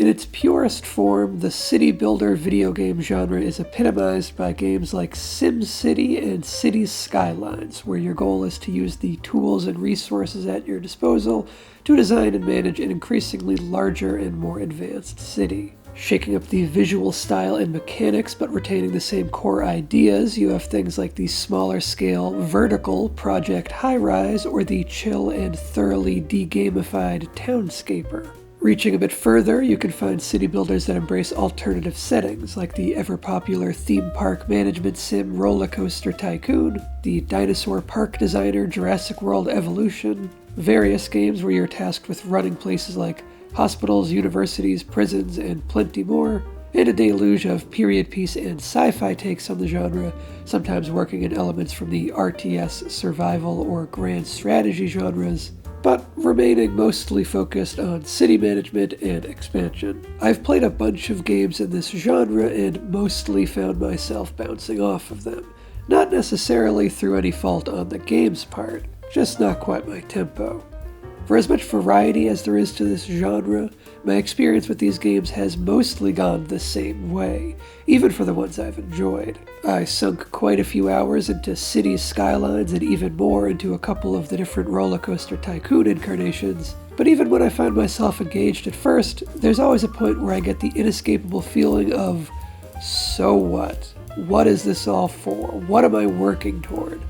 In its purest form, the city builder video game genre is epitomized by games like SimCity and Cities Skylines, where your goal is to use the tools and resources at your disposal to design and manage an increasingly larger and more advanced city. Shaking up the visual style and mechanics but retaining the same core ideas, you have things like the smaller scale vertical Project High-Rise or the chill and thoroughly de-gamified Townscaper. Reaching a bit further, you can find city builders that embrace alternative settings, like the ever-popular theme park management sim Roller Coaster Tycoon, the dinosaur park designer Jurassic World Evolution, various games where you're tasked with running places like hospitals, universities, prisons, and plenty more, and a deluge of period piece and sci-fi takes on the genre, sometimes working in elements from the RTS, survival, or grand strategy genres, but remaining mostly focused on city management and expansion. I've played a bunch of games in this genre and mostly found myself bouncing off of them. Not necessarily through any fault on the game's part, just not quite my tempo. For as much variety as there is to this genre, my experience with these games has mostly gone the same way, even for the ones I've enjoyed. I sunk quite a few hours into Cities Skylines and even more into a couple of the different Roller Coaster Tycoon incarnations, but even when I find myself engaged at first, there's always a point where I get the inescapable feeling of, so what? What is this all for? What am I working toward?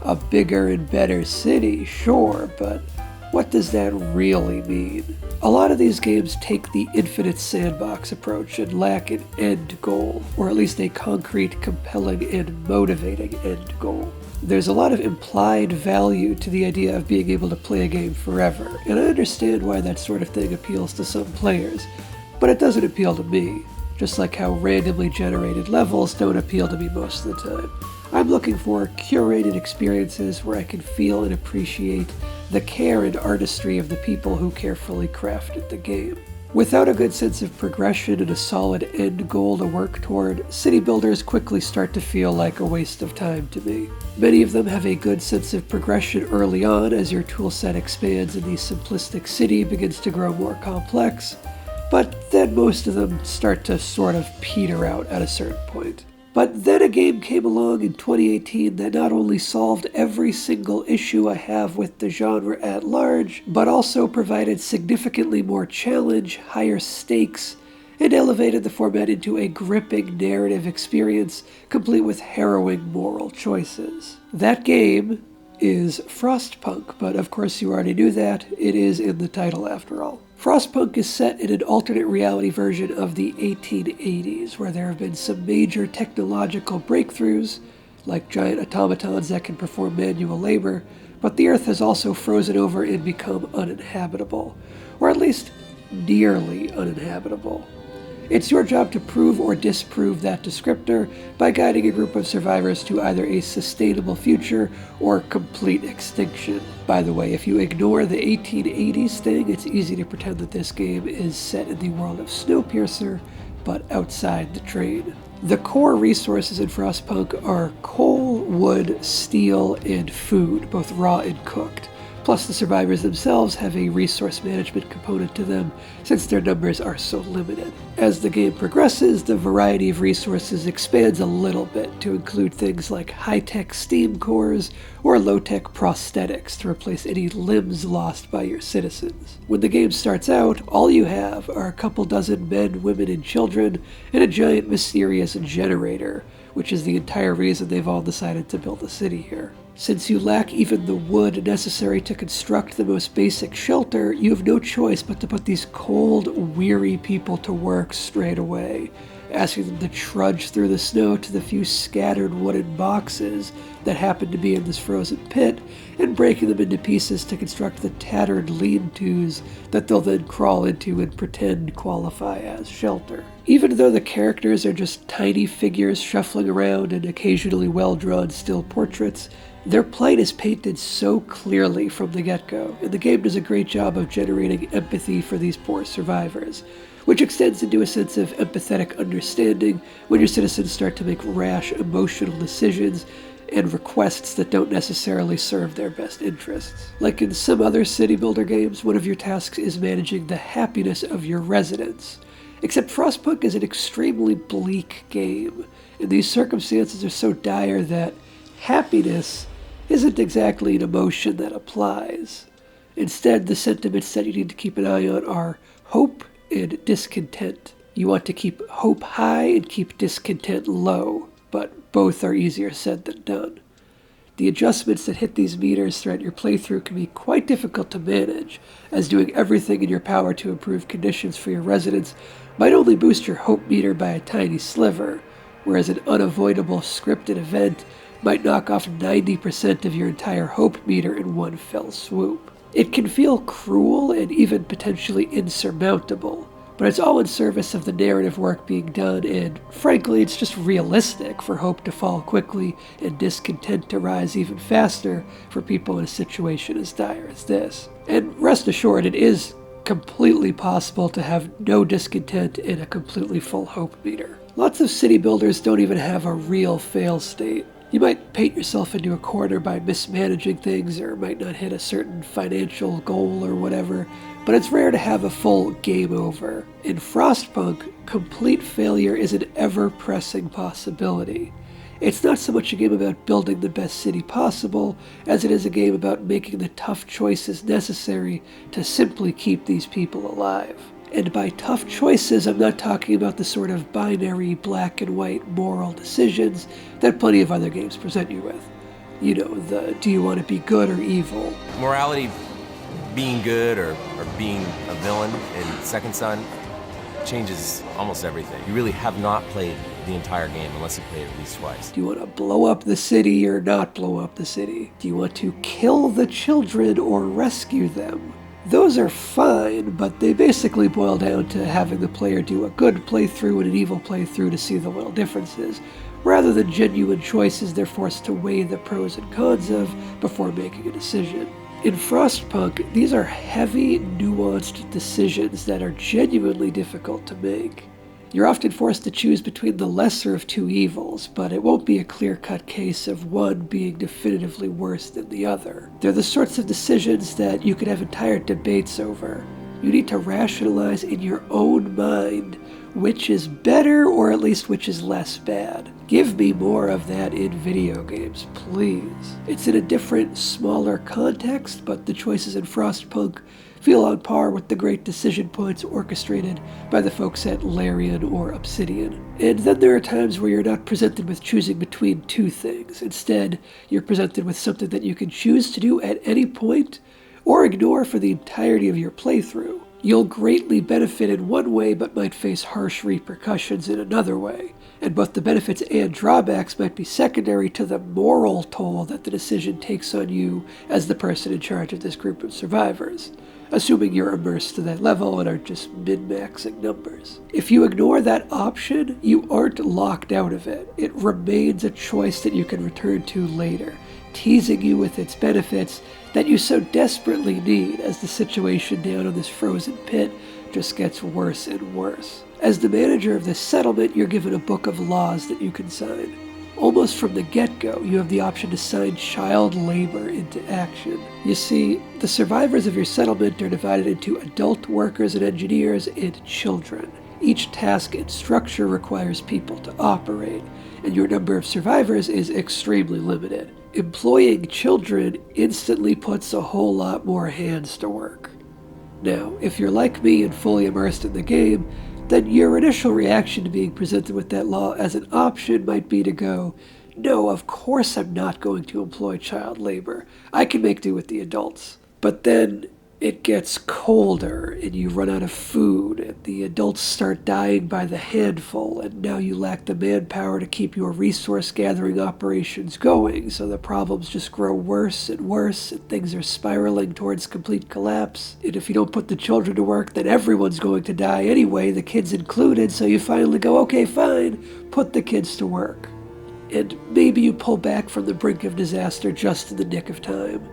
A bigger and better city, sure, but what does that really mean? A lot of these games take the infinite sandbox approach and lack an end goal, or at least a concrete, compelling, and motivating end goal. There's a lot of implied value to the idea of being able to play a game forever, and I understand why that sort of thing appeals to some players, but it doesn't appeal to me, just like how randomly generated levels don't appeal to me most of the time. I'm looking for curated experiences where I can feel and appreciate the care and artistry of the people who carefully crafted the game. Without a good sense of progression and a solid end goal to work toward, city builders quickly start to feel like a waste of time to me. Many of them have a good sense of progression early on as your toolset expands and the simplistic city begins to grow more complex, but then most of them start to sort of peter out at a certain point. But then a game came along in 2018 that not only solved every single issue I have with the genre at large, but also provided significantly more challenge, higher stakes, and elevated the format into a gripping narrative experience complete with harrowing moral choices. That game is Frostpunk, but of course you already knew that. It is in the title after all. Frostpunk is set in an alternate reality version of the 1880s, where there have been some major technological breakthroughs, like giant automatons that can perform manual labor, but the Earth has also frozen over and become uninhabitable, or at least nearly uninhabitable. It's your job to prove or disprove that descriptor by guiding a group of survivors to either a sustainable future or complete extinction. By the way, if you ignore the 1880s thing, it's easy to pretend that this game is set in the world of Snowpiercer, but outside the train. The core resources in Frostpunk are coal, wood, steel, and food, both raw and cooked. Plus, the survivors themselves have a resource management component to them, since their numbers are so limited. As the game progresses, the variety of resources expands a little bit to include things like high-tech steam cores or low-tech prosthetics to replace any limbs lost by your citizens. When the game starts out, all you have are a couple dozen men, women, and children, and a giant mysterious generator, which is the entire reason they've all decided to build a city here. Since you lack even the wood necessary to construct the most basic shelter, you have no choice but to put these cold, weary people to work straight away, asking them to trudge through the snow to the few scattered wooden boxes that happen to be in this frozen pit, and breaking them into pieces to construct the tattered lean-tos that they'll then crawl into and pretend qualify as shelter. Even though the characters are just tiny figures shuffling around and occasionally well-drawn still portraits, their plight is painted so clearly from the get-go, and the game does a great job of generating empathy for these poor survivors, which extends into a sense of empathetic understanding when your citizens start to make rash, emotional decisions and requests that don't necessarily serve their best interests. Like in some other city builder games, one of your tasks is managing the happiness of your residents. Except Frostpunk is an extremely bleak game, and these circumstances are so dire that happiness isn't exactly an emotion that applies. Instead, the sentiments that you need to keep an eye on are hope and discontent. You want to keep hope high and keep discontent low, but both are easier said than done. The adjustments that hit these meters throughout your playthrough can be quite difficult to manage, as doing everything in your power to improve conditions for your residents might only boost your hope meter by a tiny sliver, whereas an unavoidable scripted event might knock off 90% of your entire hope meter in one fell swoop. It can feel cruel and even potentially insurmountable, but it's all in service of the narrative work being done, and frankly, it's just realistic for hope to fall quickly and discontent to rise even faster for people in a situation as dire as this. And rest assured, it is completely possible to have no discontent in a completely full hope meter. Lots of city builders don't even have a real fail state. You might paint yourself into a corner by mismanaging things, or might not hit a certain financial goal or whatever, but it's rare to have a full game over. In Frostpunk, complete failure is an ever-pressing possibility. It's not so much a game about building the best city possible, as it is a game about making the tough choices necessary to simply keep these people alive. And by tough choices, I'm not talking about the sort of binary black and white moral decisions that plenty of other games present you with. You know, the do you want to be good or evil? Morality, being good or being a villain in Second Son changes almost everything. You really have not played the entire game unless you played it at least twice. Do you want to blow up the city or not blow up the city? Do you want to kill the children or rescue them? Those are fine, but they basically boil down to having the player do a good playthrough and an evil playthrough to see the little differences, rather than genuine choices they're forced to weigh the pros and cons of before making a decision. In Frostpunk, these are heavy, nuanced decisions that are genuinely difficult to make. You're often forced to choose between the lesser of two evils, but it won't be a clear-cut case of one being definitively worse than the other. They're the sorts of decisions that you could have entire debates over. You need to rationalize in your own mind which is better, or at least which is less bad. Give me more of that in video games, please. It's in a different, smaller context, but the choices in Frostpunk feel on par with the great decision points orchestrated by the folks at Larian or Obsidian. And then there are times where you're not presented with choosing between two things. Instead, you're presented with something that you can choose to do at any point or ignore for the entirety of your playthrough. You'll greatly benefit in one way, but might face harsh repercussions in another way. And both the benefits and drawbacks might be secondary to the moral toll that the decision takes on you as the person in charge of this group of survivors, assuming you're immersed to that level and aren't just min-maxing numbers. If you ignore that option, you aren't locked out of it. It remains a choice that you can return to later, teasing you with its benefits that you so desperately need as the situation down on this frozen pit just gets worse and worse. As the manager of this settlement, you're given a book of laws that you can sign. Almost from the get-go, you have the option to sign child labor into action. You see, the survivors of your settlement are divided into adult workers and engineers and children. Each task and structure requires people to operate, and your number of survivors is extremely limited. Employing children instantly puts a whole lot more hands to work. Now, if you're like me and fully immersed in the game, then your initial reaction to being presented with that law as an option might be to go, no, of course I'm not going to employ child labor. I can make do with the adults. But then it gets colder and you run out of food and the adults start dying by the handful, and now you lack the manpower to keep your resource gathering operations going, so the problems just grow worse and worse and things are spiraling towards complete collapse. And if you don't put the children to work, then everyone's going to die anyway, the kids included, so you finally go, okay, fine, put the kids to work. And maybe you pull back from the brink of disaster just in the nick of time.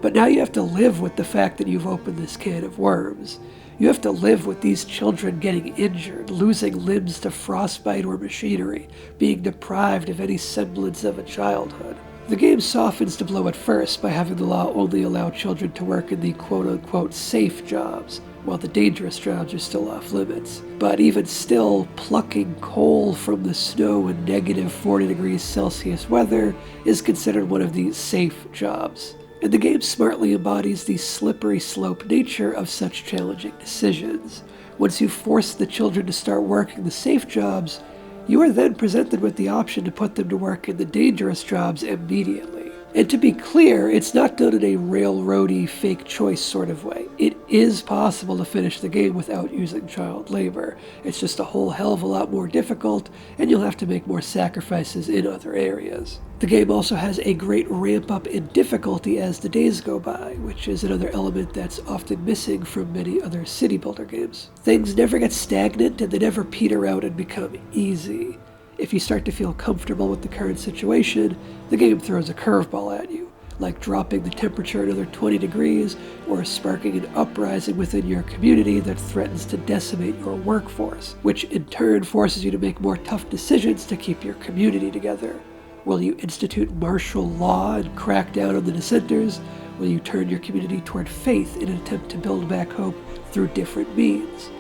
But now you have to live with the fact that you've opened this can of worms. You have to live with these children getting injured, losing limbs to frostbite or machinery, being deprived of any semblance of a childhood. The game softens the blow at first by having the law only allow children to work in the quote-unquote safe jobs, while the dangerous jobs are still off limits. But even still, plucking coal from the snow in negative 40 degrees Celsius weather is considered one of the safe jobs. And the game smartly embodies the slippery slope nature of such challenging decisions. Once you force the children to start working the safe jobs, you are then presented with the option to put them to work in the dangerous jobs immediately. And to be clear, it's not done in a railroady, fake choice sort of way. It is possible to finish the game without using child labor. It's just a whole hell of a lot more difficult, and you'll have to make more sacrifices in other areas. The game also has a great ramp up in difficulty as the days go by, which is another element that's often missing from many other city builder games. Things never get stagnant and they never peter out and become easy. If you start to feel comfortable with the current situation, the game throws a curveball at you, like dropping the temperature another 20 degrees or sparking an uprising within your community that threatens to decimate your workforce, which in turn forces you to make more tough decisions to keep your community together. Will you institute martial law and crack down on the dissenters? Will you turn your community toward faith in an attempt to build back hope through different means?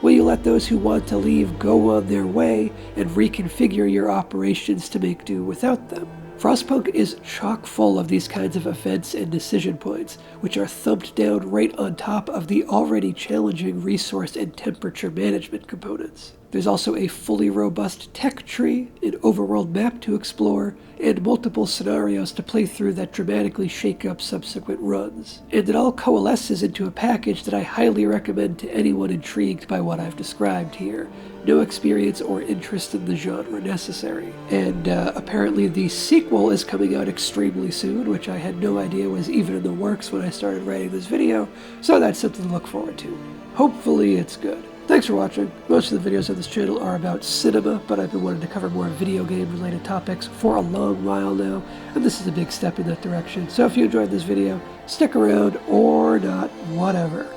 Will you let those who want to leave go on their way and reconfigure your operations to make do without them? Frostpunk is chock full of these kinds of events and decision points, which are thumped down right on top of the already challenging resource and temperature management components. There's also a fully robust tech tree, an overworld map to explore, and multiple scenarios to play through that dramatically shake up subsequent runs. And it all coalesces into a package that I highly recommend to anyone intrigued by what I've described here. No experience or interest in the genre necessary. And apparently the sequel is coming out extremely soon, which I had no idea was even in the works when I started writing this video, so that's something to look forward to. Hopefully it's good. Thanks for watching. Most of the videos on this channel are about cinema, but I've been wanting to cover more video game related topics for a long while now, and this is a big step in that direction. So if you enjoyed this video, stick around or not, whatever.